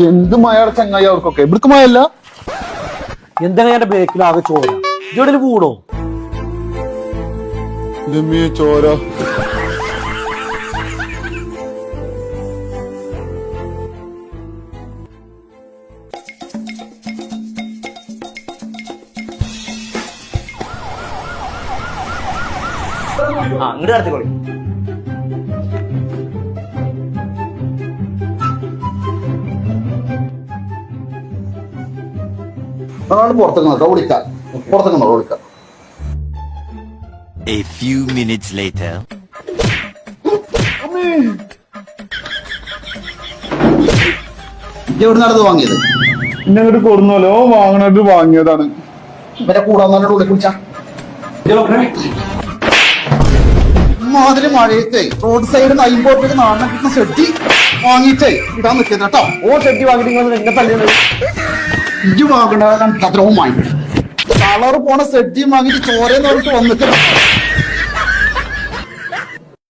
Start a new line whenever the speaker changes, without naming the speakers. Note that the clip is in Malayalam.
എന്ത് മഴയുടെ ചങ്ങായി അവർക്കൊക്കെ ഇവിടക്ക് മഴയല്ല.
എന്താണ് എന്റെ ബേക്കിൽ ആകെ ചോര ഇവിടെ കൂടോ
ചോര
ഇങ്ങോട്ട് നടത്തിക്കോളി.
പുറത്തേക്ക് വിളിക്കാം. പുറത്തേക്ക് വിളിക്കാം.
A few minutes later.
എവിടെ നടന്ന് വാങ്ങിയത്?
എന്നെ അങ്ങോട്ട് കൊടുന്നല്ലോ വാങ്ങണത് വാങ്ങിയതാണ്.
ഇവരെ കൂടാൻ ഉള്ളിൽ കുടിച്ചാ മാതിരി മഴയത്തെ റോഡ് സൈഡ് നയിമ്പോട്ടേക്ക് നാടിനെ കിട്ടുന്ന ഷെഡി വാങ്ങിയിട്ടേ ഇടാൻ നിൽക്കുന്നത് കേട്ടോ.
ഓ ഷെഡി വാങ്ങിയിട്ട് എന്നെ തല്ലുന്നത്
ഇജ്ജ് വാങ്ങേണ്ട ഭദ്രവും വാങ്ങി കളറ് പോണ ഷെഡിയും വാങ്ങിയിട്ട് ചോരയെന്ന് പറഞ്ഞിട്ട് വന്നിട്ട്